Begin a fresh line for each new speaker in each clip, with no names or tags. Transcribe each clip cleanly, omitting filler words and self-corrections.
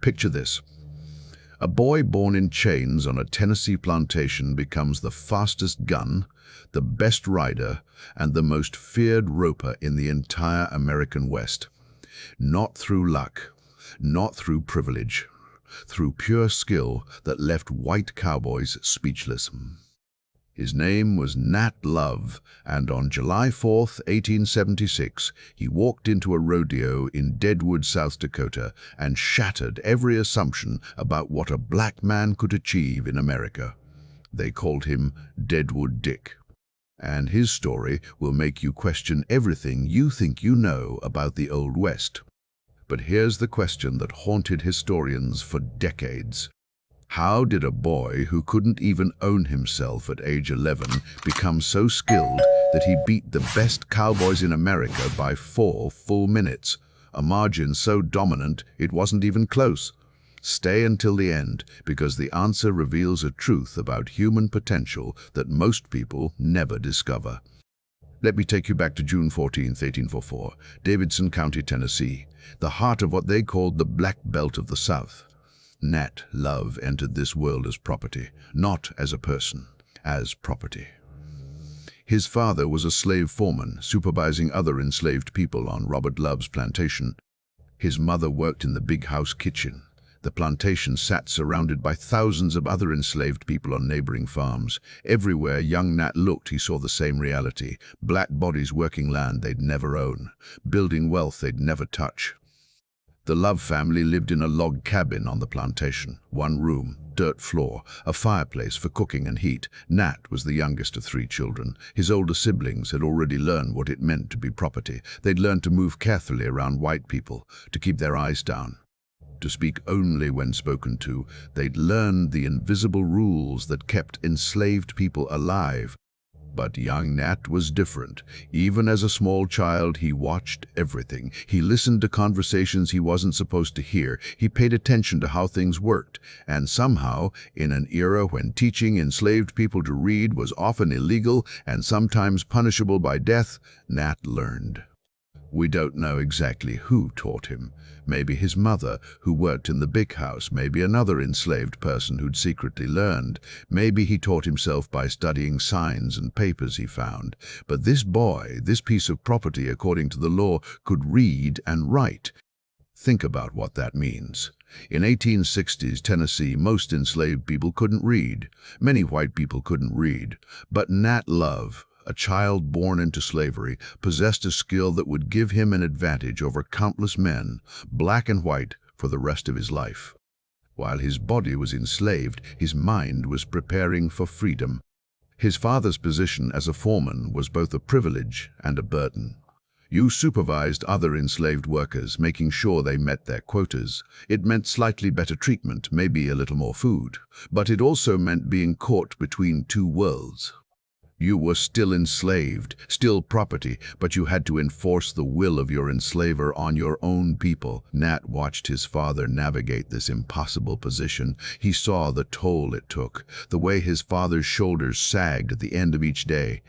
Picture this. A boy born in chains on a Tennessee plantation becomes the fastest gun, the best rider, and the most feared roper in the entire American West. Not through luck, not through privilege, through pure skill that left white cowboys speechless. His name was Nat Love, and on July 4th, 1876, he walked into a rodeo in Deadwood, South Dakota, and shattered every assumption about what a black man could achieve in America. They called him Deadwood Dick. And his story will make you question everything you think you know about the Old West. But here's the question that haunted historians for decades. How did a boy who couldn't even own himself at age 11 become so skilled that he beat the best cowboys in America by 4 full minutes, a margin so dominant it wasn't even close? Stay until the end, because the answer reveals a truth about human potential that most people never discover. Let me take you back to June 14th, 1844, Davidson County, Tennessee, the heart of what they called the Black Belt of the South. Nat Love entered this world as property, not as a person, as property. His father was a slave foreman, supervising other enslaved people on Robert Love's plantation. His mother worked in the big house kitchen. The plantation sat surrounded by thousands of other enslaved people on neighboring farms. Everywhere young Nat looked, he saw the same reality. Black bodies working land they'd never own, building wealth they'd never touch. The Love family lived in a log cabin on the plantation. 1 room, dirt floor, a fireplace for cooking and heat. Nat was the youngest of 3 children. His older siblings had already learned what it meant to be property. They'd learned to move carefully around white people, to keep their eyes down, to speak only when spoken to. They'd learned the invisible rules that kept enslaved people alive. But young Nat was different. Even as a small child, he watched everything. He listened to conversations he wasn't supposed to hear. He paid attention to how things worked. And somehow, in an era when teaching enslaved people to read was often illegal and sometimes punishable by death, Nat learned. We don't know exactly who taught him. Maybe his mother, who worked in the big house, maybe another enslaved person who'd secretly learned. Maybe he taught himself by studying signs and papers he found. But this boy, this piece of property, according to the law, could read and write. Think about what that means. In 1860s Tennessee, most enslaved people couldn't read. Many white people couldn't read. But Nat Love, a child born into slavery, possessed a skill that would give him an advantage over countless men, black and white, for the rest of his life. While his body was enslaved, his mind was preparing for freedom. His father's position as a foreman was both a privilege and a burden. You supervised other enslaved workers, making sure they met their quotas. It meant slightly better treatment, maybe a little more food. But it also meant being caught between 2 worlds. You were still enslaved, still property, but you had to enforce the will of your enslaver on your own people. Nat watched his father navigate this impossible position. He saw the toll it took, the way his father's shoulders sagged at the end of each day.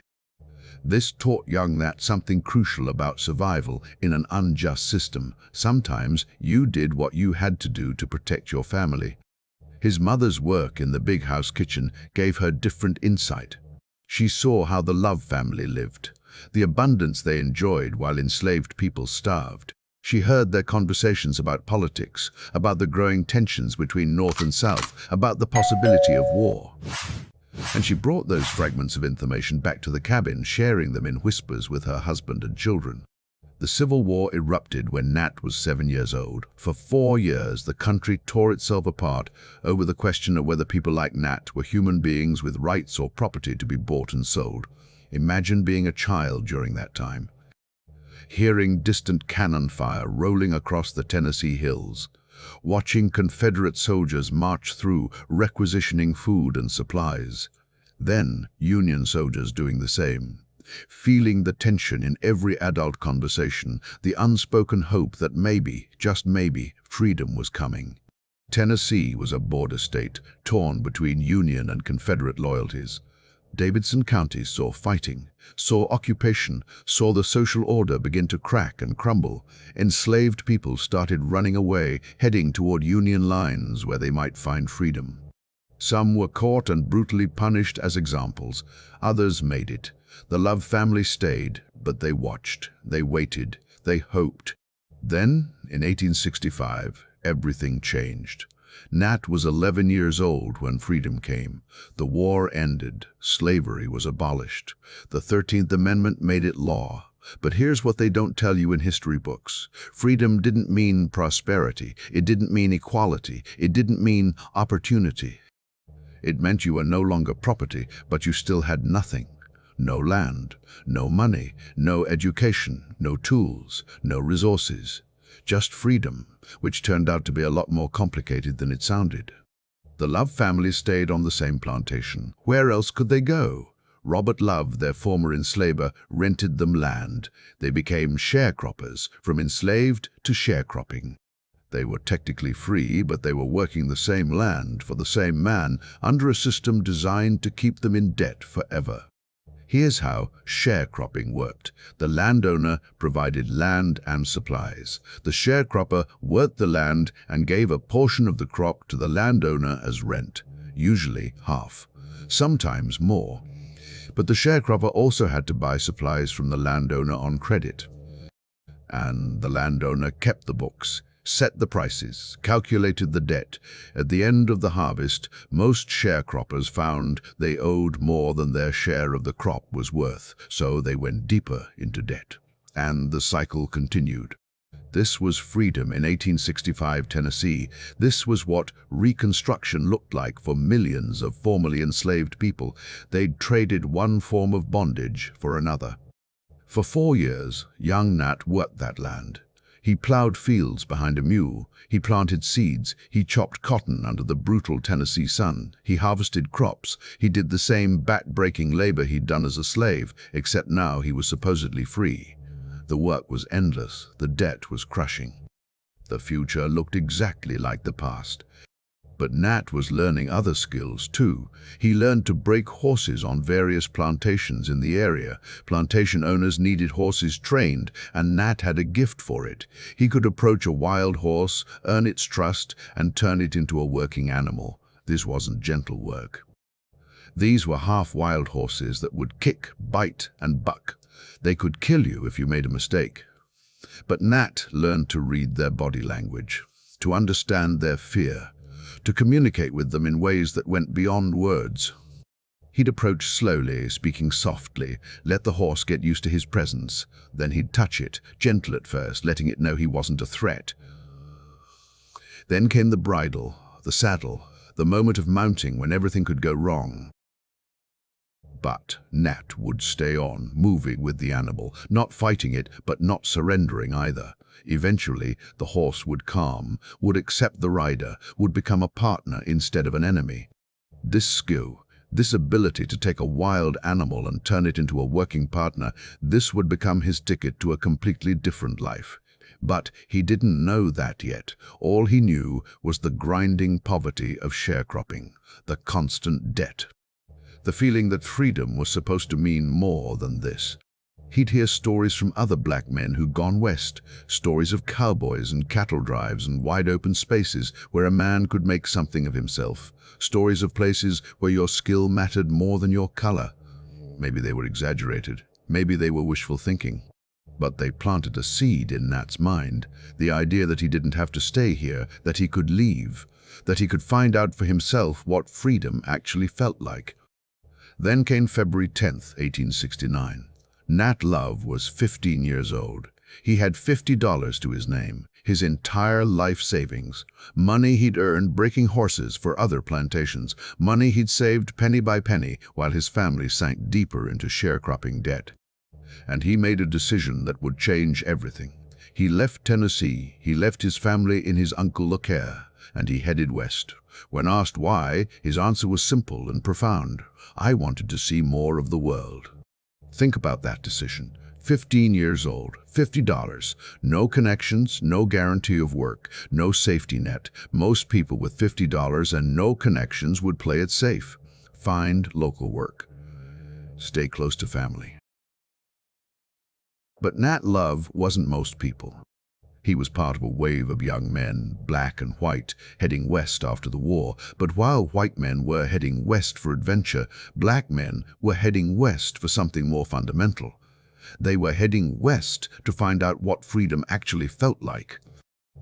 This taught young Nat something crucial about survival in an unjust system. Sometimes you did what you had to do to protect your family. His mother's work in the big house kitchen gave her different insight. She saw how the Love family lived, the abundance they enjoyed while enslaved people starved. She heard their conversations about politics, about the growing tensions between North and South, about the possibility of war. And she brought those fragments of information back to the cabin, sharing them in whispers with her husband and children. The Civil War erupted when Nat was 7 years old. For 4 years, the country tore itself apart over the question of whether people like Nat were human beings with rights or property to be bought and sold. Imagine being a child during that time, hearing distant cannon fire rolling across the Tennessee hills, watching Confederate soldiers march through, requisitioning food and supplies. Then Union soldiers doing the same. Feeling the tension in every adult conversation, the unspoken hope that maybe, just maybe, freedom was coming. Tennessee was a border state, torn between Union and Confederate loyalties. Davidson County saw fighting, saw occupation, saw the social order begin to crack and crumble. Enslaved people started running away, heading toward Union lines where they might find freedom. Some were caught and brutally punished as examples. Others made it. The Love family stayed, but they watched, they waited, they hoped. Then, in 1865, everything changed. Nat was 11 years old when freedom came. The war ended. Slavery was abolished. The 13th Amendment made it law. But here's what they don't tell you in history books. Freedom didn't mean prosperity. It didn't mean equality. It didn't mean opportunity. It meant you were no longer property, but you still had nothing. No land, no money, no education, no tools, no resources. Just freedom, which turned out to be a lot more complicated than it sounded. The Love family stayed on the same plantation. Where else could they go? Robert Love, their former enslaver, rented them land. They became sharecroppers, from enslaved to sharecropping. They were technically free, but they were working the same land for the same man under a system designed to keep them in debt forever. Here's how sharecropping worked. The landowner provided land and supplies. The sharecropper worked the land and gave a portion of the crop to the landowner as rent, usually half, sometimes more. But the sharecropper also had to buy supplies from the landowner on credit. And the landowner kept the books, set the prices, calculated the debt. At the end of the harvest, most sharecroppers found they owed more than their share of the crop was worth, so they went deeper into debt. And the cycle continued. This was freedom in 1865 Tennessee. This was what Reconstruction looked like for millions of formerly enslaved people. They'd traded one form of bondage for another. For 4 years, young Nat worked that land. He plowed fields behind a mule. He planted seeds. He chopped cotton under the brutal Tennessee sun. He harvested crops. He did the same back-breaking labor he'd done as a slave, except now he was supposedly free. The work was endless. The debt was crushing. The future looked exactly like the past. But Nat was learning other skills too. He learned to break horses on various plantations in the area. Plantation owners needed horses trained, and Nat had a gift for it. He could approach a wild horse, earn its trust, and turn it into a working animal. This wasn't gentle work. These were half-wild horses that would kick, bite, and buck. They could kill you if you made a mistake. But Nat learned to read their body language, to understand their fear, to communicate with them in ways that went beyond words. He'd approach slowly, speaking softly, let the horse get used to his presence. Then he'd touch it, gentle at first, letting it know he wasn't a threat. Then came the bridle, the saddle, the moment of mounting when everything could go wrong. But Nat would stay on, moving with the animal, not fighting it, but not surrendering either. Eventually, the horse would calm, would accept the rider, would become a partner instead of an enemy. This skill, this ability to take a wild animal and turn it into a working partner, this would become his ticket to a completely different life. But he didn't know that yet. All he knew was the grinding poverty of sharecropping, the constant debt. The feeling that freedom was supposed to mean more than this. He'd hear stories from other black men who'd gone west, stories of cowboys and cattle drives and wide-open spaces where a man could make something of himself, stories of places where your skill mattered more than your color. Maybe they were exaggerated, maybe they were wishful thinking. But they planted a seed in Nat's mind, the idea that he didn't have to stay here, that he could leave, that he could find out for himself what freedom actually felt like. Then came February 10th, 1869. Nat Love was 15 years old. He had $50 to his name, his entire life savings, money he'd earned breaking horses for other plantations, money he'd saved penny by penny while his family sank deeper into sharecropping debt. And he made a decision that would change everything. He left Tennessee, he left his family in his Uncle Leclerc, and he headed west. When asked why, his answer was simple and profound. I wanted to see more of the world. Think about that decision. 15 years old, $50, no connections, no guarantee of work, no safety net. Most people with $50 and no connections would play it safe. Find local work. Stay close to family. But Nat Love wasn't most people. He was part of a wave of young men, black and white, heading west after the war. But while white men were heading west for adventure, black men were heading west for something more fundamental. They were heading west to find out what freedom actually felt like,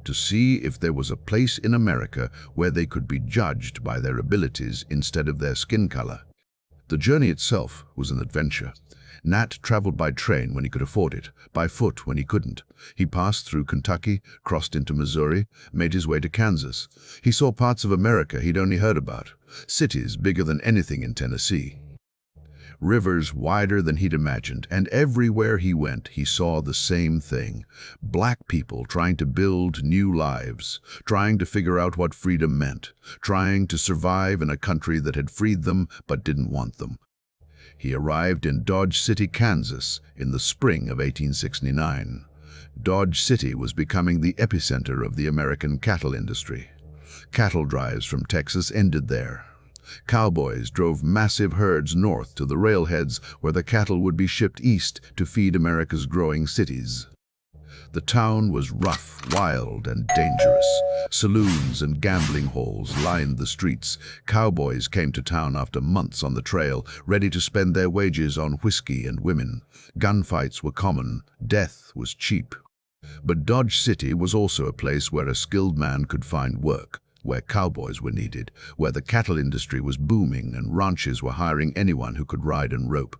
to see if there was a place in America where they could be judged by their abilities instead of their skin color. The journey itself was an adventure. Nat traveled by train when he could afford it, by foot when he couldn't. He passed through Kentucky, crossed into Missouri, made his way to Kansas. He saw parts of America he'd only heard about, cities bigger than anything in Tennessee, rivers wider than he'd imagined, and everywhere he went he saw the same thing. Black people trying to build new lives, trying to figure out what freedom meant, trying to survive in a country that had freed them but didn't want them. He arrived in Dodge City, Kansas, in the spring of 1869. Dodge City was becoming the epicenter of the American cattle industry. Cattle drives from Texas ended there. Cowboys drove massive herds north to the railheads where the cattle would be shipped east to feed America's growing cities. The town was rough, wild, and dangerous. Saloons and gambling halls lined the streets. Cowboys came to town after months on the trail, ready to spend their wages on whiskey and women. Gunfights were common. Death was cheap. But Dodge City was also a place where a skilled man could find work, where cowboys were needed, where the cattle industry was booming and ranches were hiring anyone who could ride and rope.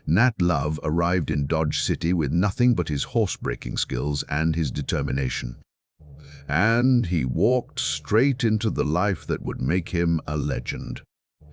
Nat Love arrived in Dodge City with nothing but his horse-breaking skills and his determination. And he walked straight into the life that would make him a legend.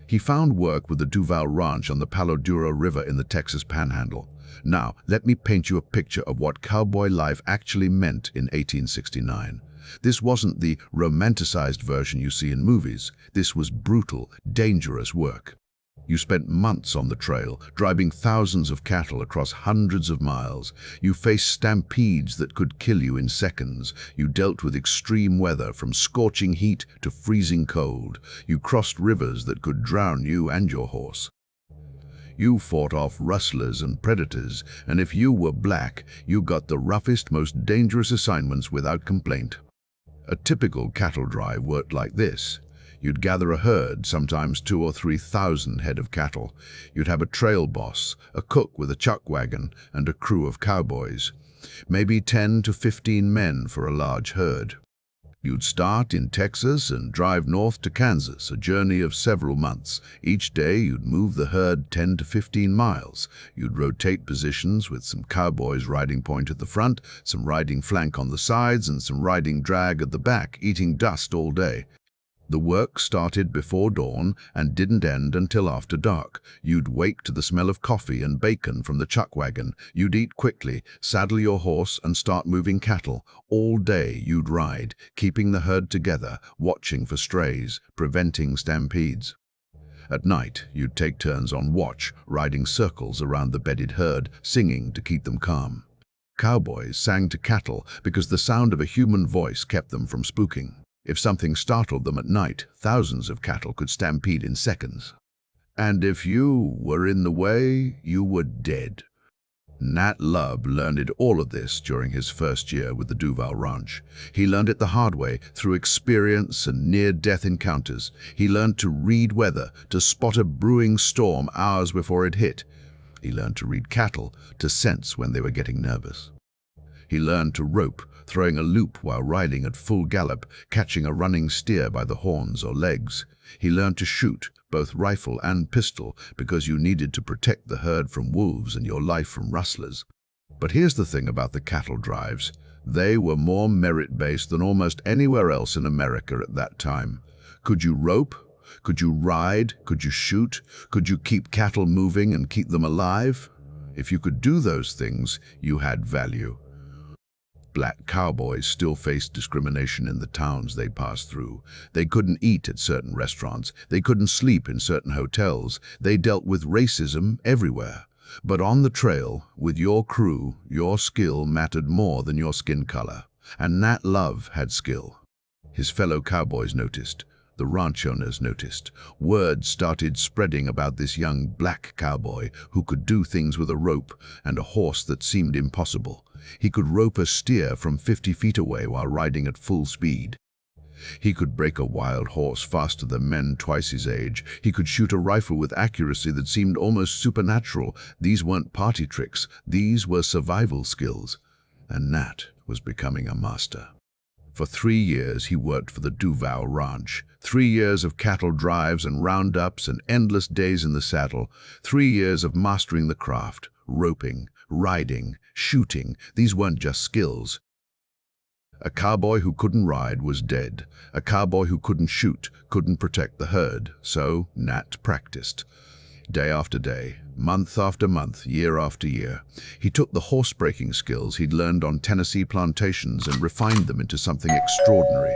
He found work with the Duval Ranch on the Palo Duro River in the Texas Panhandle. Now, let me paint you a picture of what cowboy life actually meant in 1869. This wasn't the romanticized version you see in movies. This was brutal, dangerous work. You spent months on the trail, driving thousands of cattle across hundreds of miles. You faced stampedes that could kill you in seconds. You dealt with extreme weather, from scorching heat to freezing cold. You crossed rivers that could drown you and your horse. You fought off rustlers and predators, and if you were black, you got the roughest, most dangerous assignments without complaint. A typical cattle drive worked like this. You'd gather a herd, sometimes 2,000 or 3,000 head of cattle. You'd have a trail boss, a cook with a chuck wagon, and a crew of cowboys. Maybe 10 to 15 men for a large herd. You'd start in Texas and drive north to Kansas, a journey of several months. Each day you'd move the herd 10 to 15 miles. You'd rotate positions with some cowboys riding point at the front, some riding flank on the sides, and some riding drag at the back, eating dust all day. The work started before dawn and didn't end until after dark. You'd wake to the smell of coffee and bacon from the chuck wagon. You'd eat quickly, saddle your horse, and start moving cattle. All day you'd ride, keeping the herd together, watching for strays, preventing stampedes. At night, you'd take turns on watch, riding circles around the bedded herd, singing to keep them calm. Cowboys sang to cattle because the sound of a human voice kept them from spooking. If something startled them at night, thousands of cattle could stampede in seconds. And if you were in the way, you were dead. Nat Love learned all of this during his first year with the Duval Ranch. He learned it the hard way, through experience and near-death encounters. He learned to read weather, to spot a brewing storm hours before it hit. He learned to read cattle, to sense when they were getting nervous. He learned to rope, throwing a loop while riding at full gallop, catching a running steer by the horns or legs. He learned to shoot, both rifle and pistol, because you needed to protect the herd from wolves and your life from rustlers. But here's the thing about the cattle drives. They were more merit-based than almost anywhere else in America at that time. Could you rope? Could you ride? Could you shoot? Could you keep cattle moving and keep them alive? If you could do those things, you had value. Black cowboys still faced discrimination in the towns they passed through. They couldn't eat at certain restaurants. They couldn't sleep in certain hotels. They dealt with racism everywhere. But on the trail, with your crew, your skill mattered more than your skin color. And Nat Love had skill. His fellow cowboys noticed. the ranch owners noticed. Word started spreading about this young black cowboy who could do things with a rope and a horse that seemed impossible. He could rope a steer from 50 feet away while riding at full speed. He could break a wild horse faster than men twice his age. He could shoot a rifle with accuracy that seemed almost supernatural. These weren't party tricks, these were survival skills. And Nat was becoming a master. For 3 years he worked for the Duval Ranch. 3 years of cattle drives and roundups and endless days in the saddle. 3 years of mastering the craft, roping, riding, shooting. These weren't just skills. A cowboy who couldn't ride was dead. A cowboy who couldn't shoot couldn't protect the herd. So Nat practiced. Day after day, month after month, year after year. He took the horse-breaking skills he'd learned on Tennessee plantations and refined them into something extraordinary.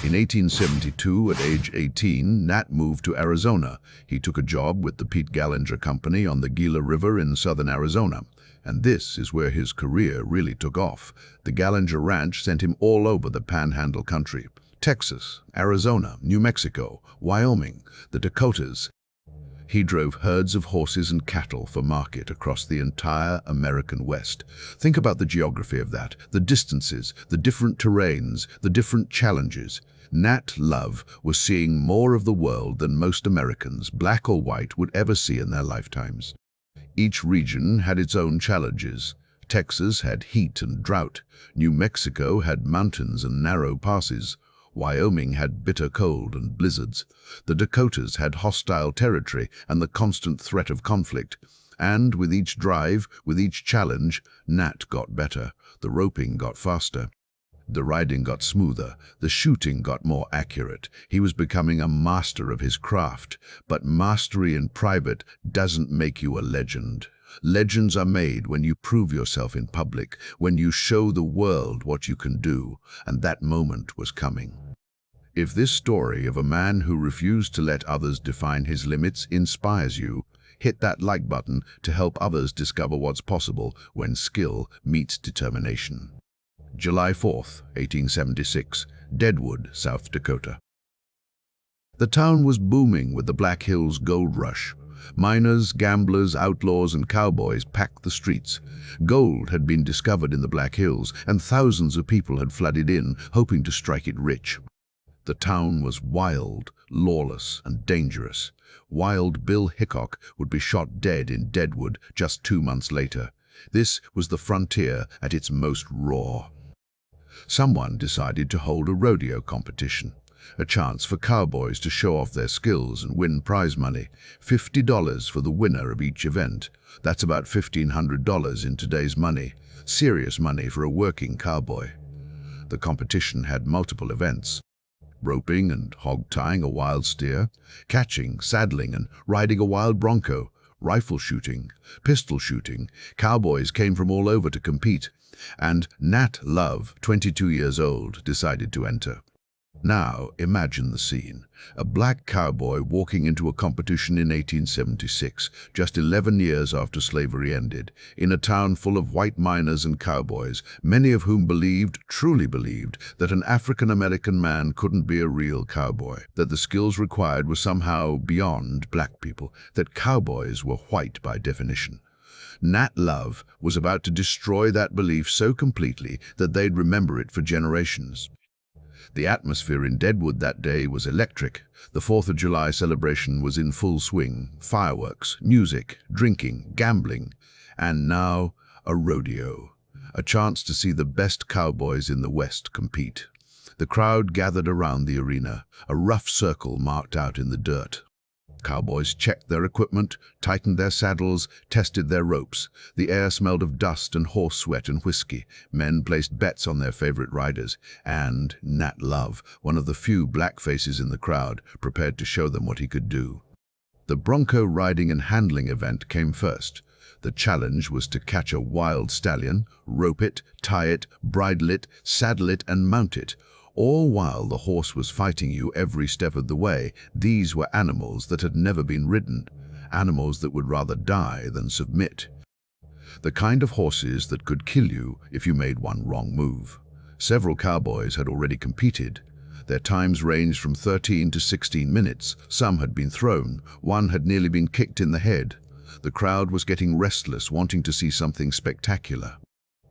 In 1872, at age 18, Nat moved to Arizona. He took a job with the Pete Gallinger Company on the Gila River in southern Arizona. And this is where his career really took off. The Gallinger Ranch sent him all over the Panhandle country. Texas, Arizona, New Mexico, Wyoming, the Dakotas. He drove herds of horses and cattle for market across the entire American West. Think about the geography of that, the distances, the different terrains, the different challenges. Nat Love was seeing more of the world than most Americans, black or white, would ever see in their lifetimes. Each region had its own challenges. Texas had heat and drought. New Mexico had mountains and narrow passes. Wyoming had bitter cold and blizzards. The Dakotas had hostile territory and the constant threat of conflict. And with each drive, with each challenge, Nat got better. The roping got faster. The riding got smoother. The shooting got more accurate. He was becoming a master of his craft. But mastery in private doesn't make you a legend. Legends are made when you prove yourself in public, when you show the world what you can do, and that moment was coming. If this story of a man who refused to let others define his limits inspires you, hit that like button to help others discover what's possible when skill meets determination. July 4th, 1876, Deadwood, South Dakota. The town was booming with the Black Hills gold rush. Miners, gamblers, outlaws, and cowboys packed the streets. Gold had been discovered in the Black Hills, and thousands of people had flooded in, hoping to strike it rich. The town was wild, lawless, and dangerous. Wild Bill Hickok would be shot dead in Deadwood just 2 months later. This was the frontier at its most raw. Someone decided to hold a rodeo competition, a chance for cowboys to show off their skills and win prize money. $50 for the winner of each event. That's about $1,500 in today's money. Serious money for a working cowboy. The competition had multiple events. Roping and hog-tying a wild steer, catching, saddling, and riding a wild bronco, rifle shooting, pistol shooting. Cowboys came from all over to compete, and Nat Love, 22 years old, decided to enter. Now, imagine the scene. A black cowboy walking into a competition in 1876, just 11 years after slavery ended, in a town full of white miners and cowboys, many of whom truly believed, that an African-American man couldn't be a real cowboy, that the skills required were somehow beyond black people, that cowboys were white by definition. Nat Love was about to destroy that belief so completely that they'd remember it for generations. The atmosphere in Deadwood that day was electric. The 4th of July celebration was in full swing. Fireworks, music, drinking, gambling, and now a rodeo. A chance to see the best cowboys in the West compete. The crowd gathered around the arena, a rough circle marked out in the dirt. Cowboys checked their equipment, tightened their saddles, tested their ropes. The air smelled of dust and horse sweat and whiskey. Men placed bets on their favorite riders, and Nat Love, one of the few black faces in the crowd, prepared to show them what he could do. The bronco riding and handling event came first. The challenge was to catch a wild stallion, rope it, tie it, bridle it, saddle it, and mount it. All while the horse was fighting you every step of the way. These were animals that had never been ridden, animals that would rather die than submit. The kind of horses that could kill you if you made one wrong move. Several cowboys had already competed. Their times ranged from 13 to 16 minutes. Some had been thrown. One had nearly been kicked in the head. The crowd was getting restless, wanting to see something spectacular.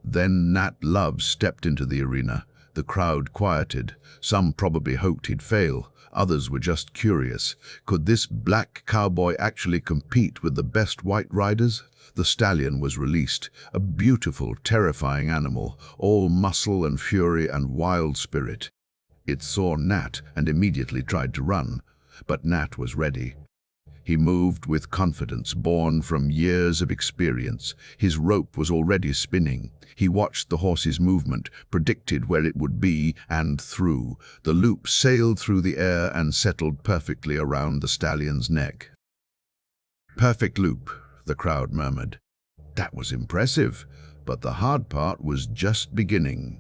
Then Nat Love stepped into the arena. The crowd quieted. Some probably hoped he'd fail. Others were just curious. Could this black cowboy actually compete with the best white riders? The stallion was released, a beautiful, terrifying animal, all muscle and fury and wild spirit. It saw Nat and immediately tried to run, but Nat was ready. He moved with confidence born from years of experience. His rope was already spinning. He watched the horse's movement, predicted where it would be, and threw. The loop sailed through the air and settled perfectly around the stallion's neck. "Perfect loop," the crowd murmured. That was impressive, but the hard part was just beginning.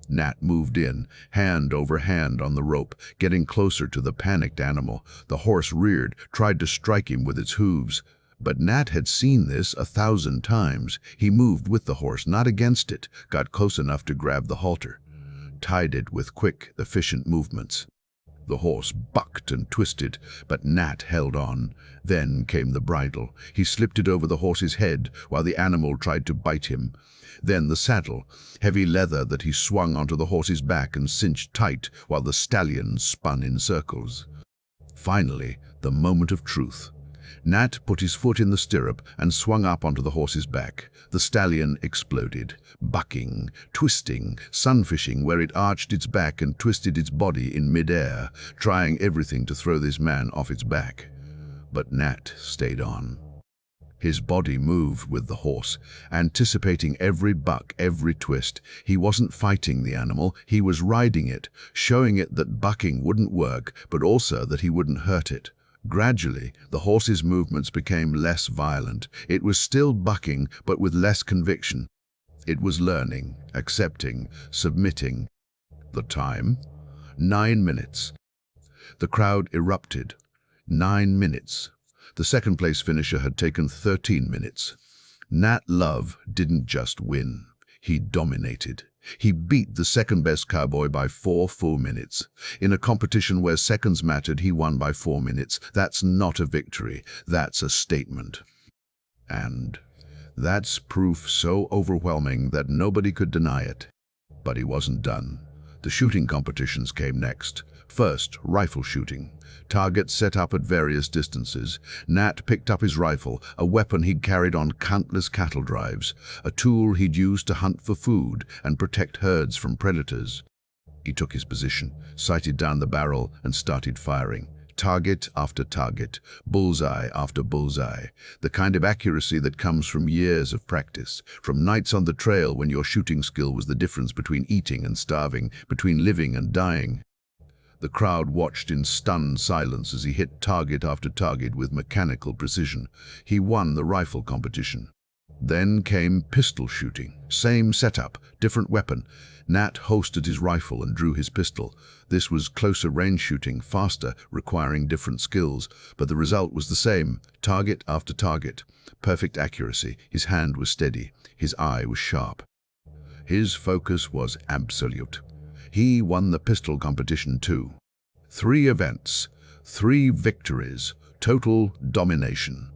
Nat moved in, hand over hand on the rope, getting closer to the panicked animal. The horse reared, tried to strike him with its hooves. But Nat had seen this 1,000 times. He moved with the horse, not against it, got close enough to grab the halter, tied it with quick, efficient movements. The horse bucked and twisted, but Nat held on. Then came the bridle. He slipped it over the horse's head while the animal tried to bite him. Then the saddle, heavy leather that he swung onto the horse's back and cinched tight while the stallion spun in circles. Finally, the moment of truth. Nat put his foot in the stirrup and swung up onto the horse's back. The stallion exploded, bucking, twisting, sunfishing where it arched its back and twisted its body in midair, trying everything to throw this man off its back. But Nat stayed on. His body moved with the horse, anticipating every buck, every twist. He wasn't fighting the animal, he was riding it, showing it that bucking wouldn't work, but also that he wouldn't hurt it. Gradually, the horse's movements became less violent. It was still bucking, but with less conviction. It was learning, accepting, submitting. The time? 9 minutes. The crowd erupted. 9 minutes. The second-place finisher had taken 13 minutes. Nat Love didn't just win. He dominated. He beat the second-best cowboy by 4 full minutes. In a competition where seconds mattered, he won by 4 minutes. That's not a victory. That's a statement. And that's proof so overwhelming that nobody could deny it. But he wasn't done. The shooting competitions came next. First, rifle shooting. Targets set up at various distances. Nat picked up his rifle, a weapon he'd carried on countless cattle drives, a tool he'd used to hunt for food and protect herds from predators. He took his position, sighted down the barrel, and started firing. Target after target, bullseye after bullseye, the kind of accuracy that comes from years of practice, from nights on the trail when your shooting skill was the difference between eating and starving, between living and dying. The crowd watched in stunned silence as he hit target after target with mechanical precision. He won the rifle competition. Then came pistol shooting. Same setup, different weapon. Nat holstered his rifle and drew his pistol. This was closer range shooting, faster, requiring different skills, but the result was the same. Target after target. Perfect accuracy. His hand was steady. His eye was sharp. His focus was absolute. He won the pistol competition too. 3 events, 3 victories, total domination.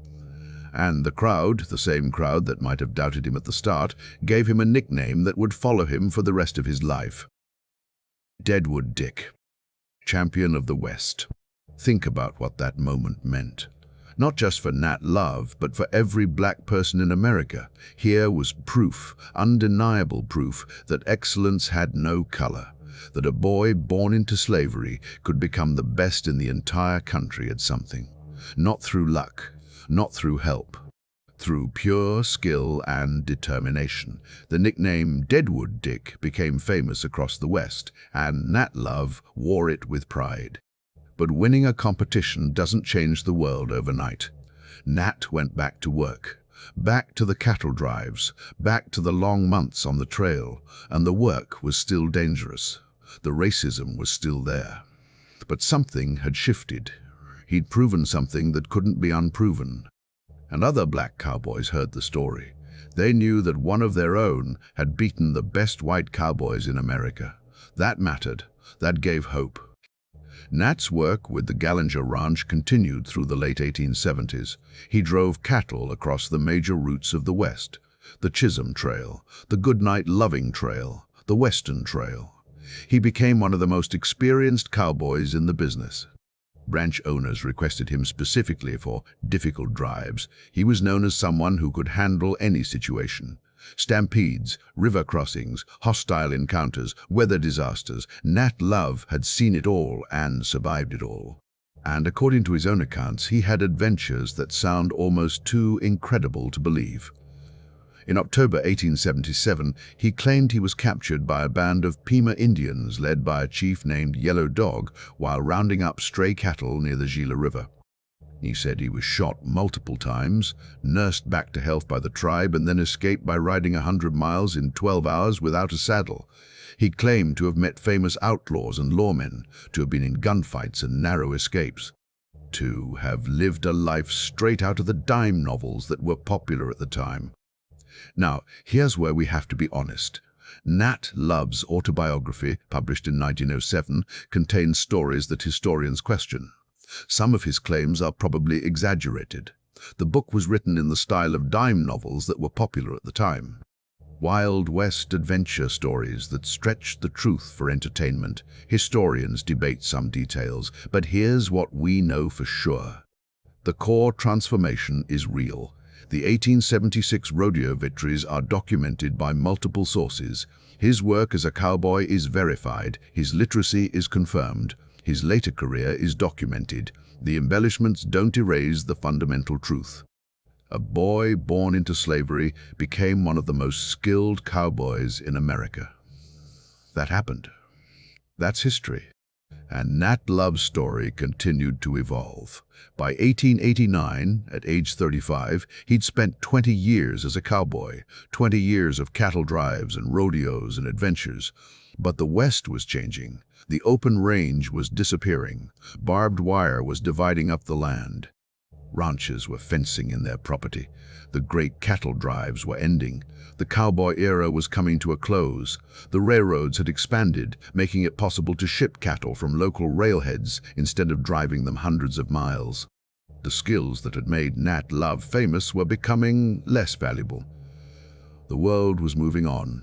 And the crowd, the same crowd that might have doubted him at the start, gave him a nickname that would follow him for the rest of his life. Deadwood Dick, champion of the West. Think about what that moment meant. Not just for Nat Love, but for every black person in America. Here was proof, undeniable proof, that excellence had no color, that a boy born into slavery could become the best in the entire country at something. Not through luck, not through help, through pure skill and determination. The nickname Deadwood Dick became famous across the West, and Nat Love wore it with pride. But winning a competition doesn't change the world overnight. Nat went back to work, back to the cattle drives, back to the long months on the trail, and the work was still dangerous. The racism was still there. But something had shifted. He'd proven something that couldn't be unproven. And other black cowboys heard the story. They knew that one of their own had beaten the best white cowboys in America. That mattered. That gave hope. Nat's work with the Gallinger Ranch continued through the late 1870s. He drove cattle across the major routes of the West: the Chisholm Trail, the Goodnight Loving Trail, the Western Trail. He became one of the most experienced cowboys in the business. Ranch owners requested him specifically for difficult drives. He was known as someone who could handle any situation. Stampedes, river crossings, hostile encounters, weather disasters. Nat Love had seen it all and survived it all. And according to his own accounts, he had adventures that sound almost too incredible to believe. In October 1877, he claimed he was captured by a band of Pima Indians led by a chief named Yellow Dog while rounding up stray cattle near the Gila River. He said he was shot multiple times, nursed back to health by the tribe, and then escaped by riding 100 miles in 12 hours without a saddle. He claimed to have met famous outlaws and lawmen, to have been in gunfights and narrow escapes, to have lived a life straight out of the dime novels that were popular at the time. Now, here's where we have to be honest. Nat Love's autobiography, published in 1907, contains stories that historians question. Some of his claims are probably exaggerated. The book was written in the style of dime novels that were popular at the time. Wild West adventure stories that stretched the truth for entertainment. Historians debate some details, but here's what we know for sure. The core transformation is real. The 1876 rodeo victories are documented by multiple sources. His work as a cowboy is verified. His literacy is confirmed. His later career is documented. The embellishments don't erase the fundamental truth. A boy born into slavery became one of the most skilled cowboys in America. That happened. That's history. And Nat Love's story continued to evolve. By 1889, at age 35, he'd spent 20 years as a cowboy, 20 years of cattle drives and rodeos and adventures. But the West was changing. The open range was disappearing. Barbed wire was dividing up the land. Ranchers were fencing in their property. The great cattle drives were ending. The cowboy era was coming to a close. The railroads had expanded, making it possible to ship cattle from local railheads instead of driving them hundreds of miles. The skills that had made Nat Love famous were becoming less valuable. The world was moving on.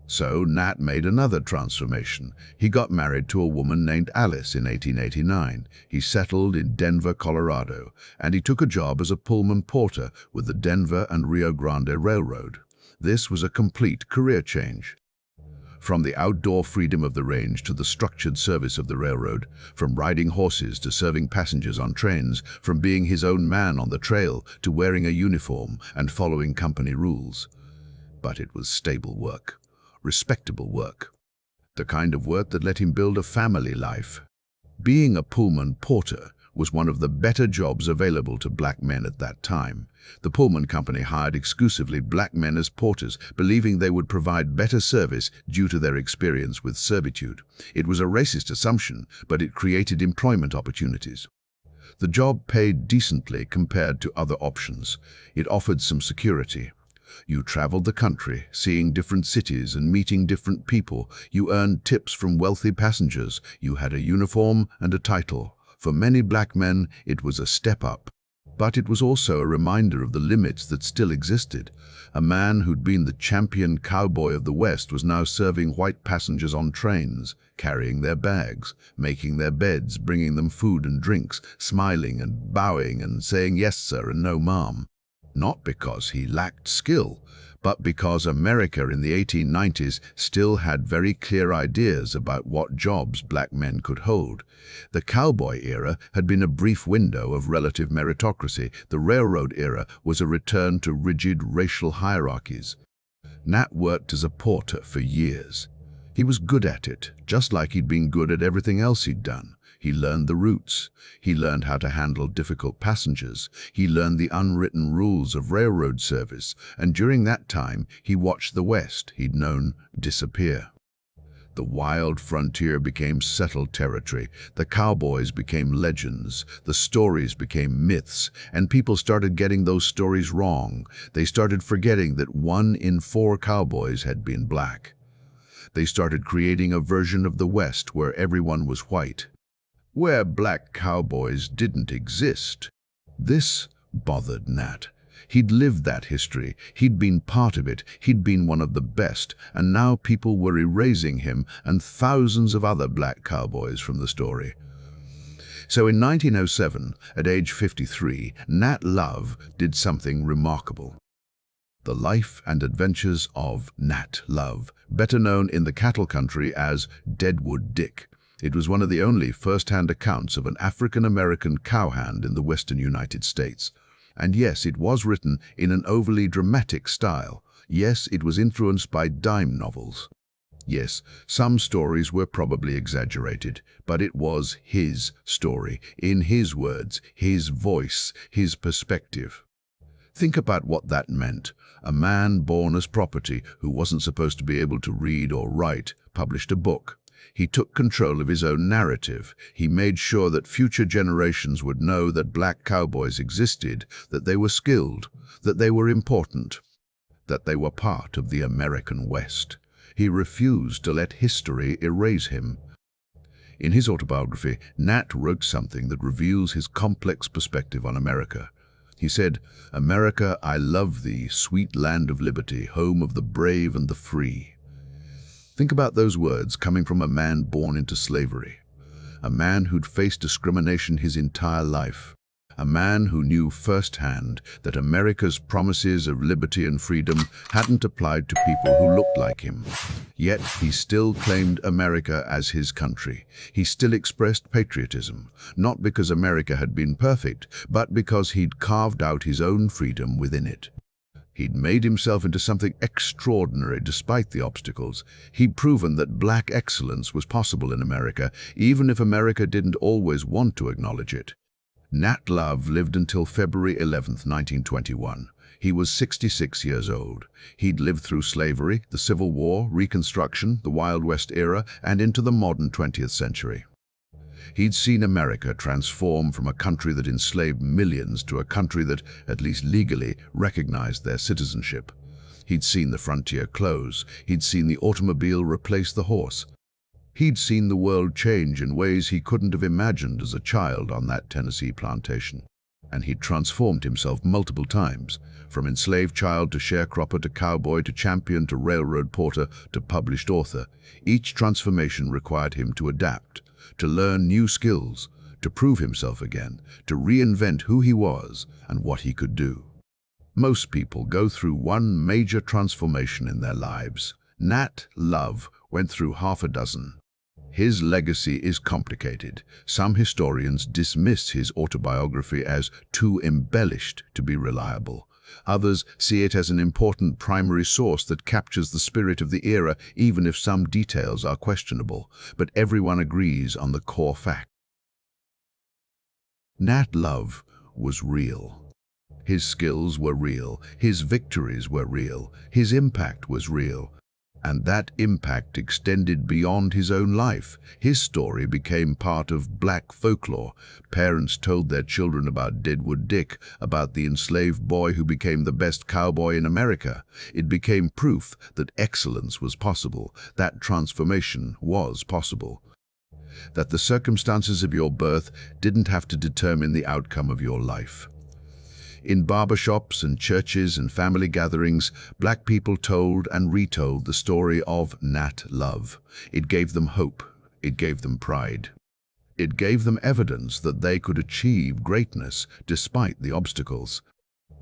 So Nat made another transformation. He got married to a woman named Alice in 1889. He settled in Denver, Colorado, and he took a job as a Pullman porter with the Denver and Rio Grande Railroad. This was a complete career change. From the outdoor freedom of the range to the structured service of the railroad, from riding horses to serving passengers on trains, from being his own man on the trail to wearing a uniform and following company rules. But it was stable work. Respectable work, the kind of work that let him build a family life. Being a Pullman porter was one of the better jobs available to black men at that time. The Pullman Company hired exclusively black men as porters, believing they would provide better service due to their experience with servitude. It was a racist assumption, but it created employment opportunities. The job paid decently compared to other options. It offered some security. You traveled the country, seeing different cities and meeting different people. You earned tips from wealthy passengers. You had a uniform and a title. For many black men, it was a step up. But it was also a reminder of the limits that still existed. A man who'd been the champion cowboy of the West was now serving white passengers on trains, carrying their bags, making their beds, bringing them food and drinks, smiling and bowing and saying yes sir and no ma'am. Not because he lacked skill, but because America in the 1890s still had very clear ideas about what jobs black men could hold. The cowboy era had been a brief window of relative meritocracy. The railroad era was a return to rigid racial hierarchies. Nat worked as a porter for years. He was good at it, just like he'd been good at everything else he'd done. He learned the routes. He learned how to handle difficult passengers. He learned the unwritten rules of railroad service, and during that time, he watched the West he'd known disappear. The wild frontier became settled territory. The cowboys became legends. The stories became myths, and people started getting those stories wrong. They started forgetting that 1 in 4 cowboys had been black. They started creating a version of the West where everyone was white. where black cowboys didn't exist. This bothered Nat. He'd lived that history, he'd been part of it, he'd been one of the best, and now people were erasing him and thousands of other black cowboys from the story. So in 1907, at age 53, Nat Love did something remarkable. The Life and Adventures of Nat Love, better known in the cattle country as Deadwood Dick. It was one of the only first-hand accounts of an African-American cowhand in the western United States. And yes, it was written in an overly dramatic style. Yes, it was influenced by dime novels. Yes, some stories were probably exaggerated, but it was his story, in his words, his voice, his perspective. Think about what that meant. A man born as property, who wasn't supposed to be able to read or write, published a book. He took control of his own narrative. He made sure that future generations would know that black cowboys existed, that they were skilled, that they were important, that they were part of the American West. He refused to let history erase him. In his autobiography, Nat wrote something that reveals his complex perspective on America. He said, "America, I love thee, sweet land of liberty, home of the brave and the free." Think about those words coming from a man born into slavery, a man who'd faced discrimination his entire life, a man who knew firsthand that America's promises of liberty and freedom hadn't applied to people who looked like him. Yet he still claimed America as his country. He still expressed patriotism, not because America had been perfect, but because he'd carved out his own freedom within it. He'd made himself into something extraordinary despite the obstacles. He'd proven that black excellence was possible in America, even if America didn't always want to acknowledge it. Nat Love lived until February 11th, 1921. He was 66 years old. He'd lived through slavery, the Civil War, Reconstruction, the Wild West era, and into the modern 20th century. He'd seen America transform from a country that enslaved millions to a country that, at least legally, recognized their citizenship. He'd seen the frontier close. He'd seen the automobile replace the horse. He'd seen the world change in ways he couldn't have imagined as a child on that Tennessee plantation. And he'd transformed himself multiple times, from enslaved child to sharecropper to cowboy to champion to railroad porter to published author. Each transformation required him to adapt, to learn new skills, to prove himself again, to reinvent who he was and what he could do. Most people go through one major transformation in their lives. Nat Love went through half a dozen. His legacy is complicated. Some historians dismiss his autobiography as too embellished to be reliable. Others see it as an important primary source that captures the spirit of the era, even if some details are questionable. But everyone agrees on the core fact. Nat Love was real. His skills were real. His victories were real. His impact was real. And that impact extended beyond his own life. His story became part of black folklore. Parents told their children about Deadwood Dick, about the enslaved boy who became the best cowboy in America. It became proof that excellence was possible, that transformation was possible, that the circumstances of your birth didn't have to determine the outcome of your life. In barbershops and churches and family gatherings, black people told and retold the story of Nat Love. It gave them hope. It gave them pride. It gave them evidence that they could achieve greatness despite the obstacles.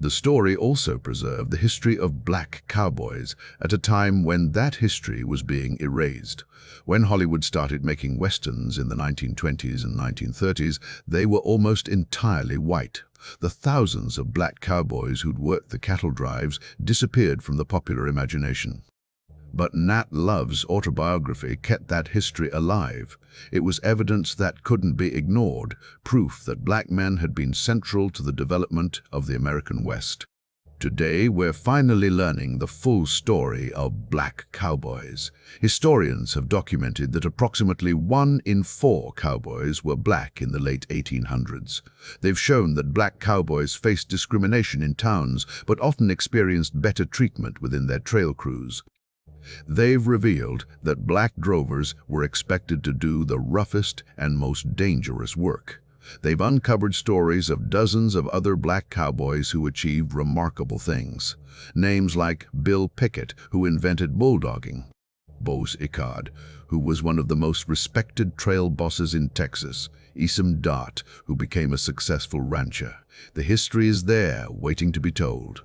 The story also preserved the history of black cowboys at a time when that history was being erased. When Hollywood started making westerns in the 1920s and 1930s, they were almost entirely white. The thousands of black cowboys who'd worked the cattle drives disappeared from the popular imagination. But Nat Love's autobiography kept that history alive. It was evidence that couldn't be ignored, proof that black men had been central to the development of the American West. Today, we're finally learning the full story of black cowboys. Historians have documented that approximately 1 in 4 cowboys were black in the late 1800s. They've shown that black cowboys faced discrimination in towns, but often experienced better treatment within their trail crews. They've revealed that black drovers were expected to do the roughest and most dangerous work. They've uncovered stories of dozens of other black cowboys who achieved remarkable things. Names like Bill Pickett, who invented bulldogging; Bose Icard, who was one of the most respected trail bosses in Texas; Isam Dart, who became a successful rancher. The history is there, waiting to be told.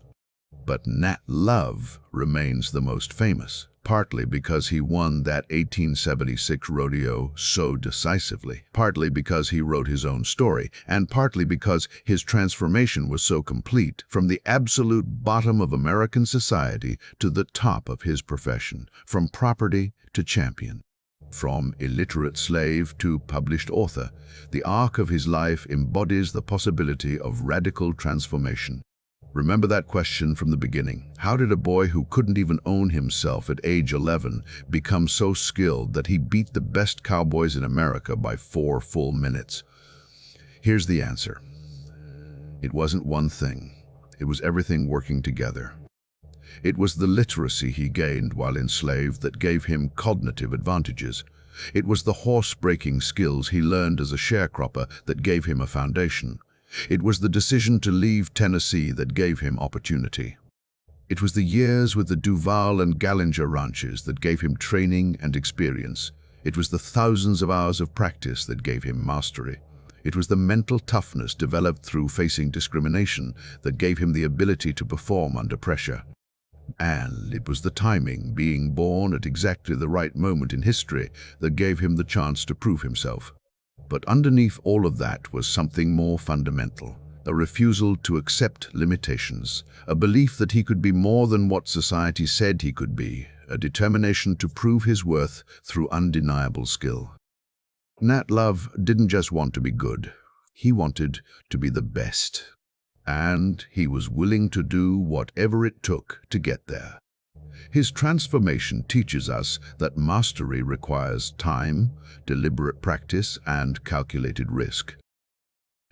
But Nat Love remains the most famous, partly because he won that 1876 rodeo so decisively, partly because he wrote his own story, and partly because his transformation was so complete, from the absolute bottom of American society to the top of his profession, from property to champion. From illiterate slave to published author, the arc of his life embodies the possibility of radical transformation. Remember that question from the beginning. How did a boy who couldn't even own himself at age 11 become so skilled that he beat the best cowboys in America by 4 full minutes? Here's the answer. It wasn't one thing. It was everything working together. It was the literacy he gained while enslaved that gave him cognitive advantages. It was the horse-breaking skills he learned as a sharecropper that gave him a foundation. It was the decision to leave Tennessee that gave him opportunity. It was the years with the Duval and Gallinger ranches that gave him training and experience. It was the thousands of hours of practice that gave him mastery. It was the mental toughness developed through facing discrimination that gave him the ability to perform under pressure. And it was the timing, being born at exactly the right moment in history, that gave him the chance to prove himself. But underneath all of that was something more fundamental, a refusal to accept limitations, a belief that he could be more than what society said he could be, a determination to prove his worth through undeniable skill. Nat Love didn't just want to be good, he wanted to be the best. And he was willing to do whatever it took to get there. His transformation teaches us that mastery requires time, deliberate practice, and calculated risk.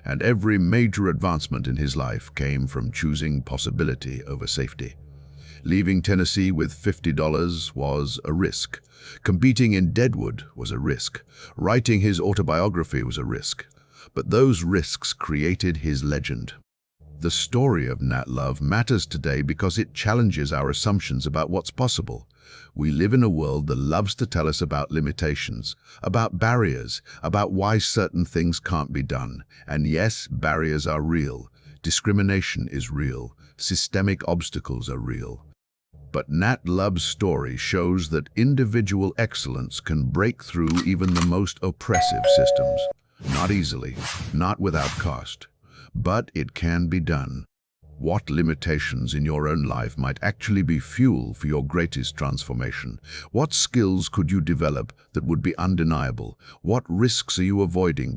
And every major advancement in his life came from choosing possibility over safety. Leaving Tennessee with $50 was a risk. Competing in Deadwood was a risk. Writing his autobiography was a risk. But those risks created his legend. The story of Nat Love matters today because it challenges our assumptions about what's possible. We live in a world that loves to tell us about limitations, about barriers, about why certain things can't be done. And yes, barriers are real. Discrimination is real. Systemic obstacles are real. But Nat Love's story shows that individual excellence can break through even the most oppressive systems. Not easily, not without cost. But it can be done. What limitations in your own life might actually be fuel for your greatest transformation? What skills could you develop that would be undeniable? What risks are you avoiding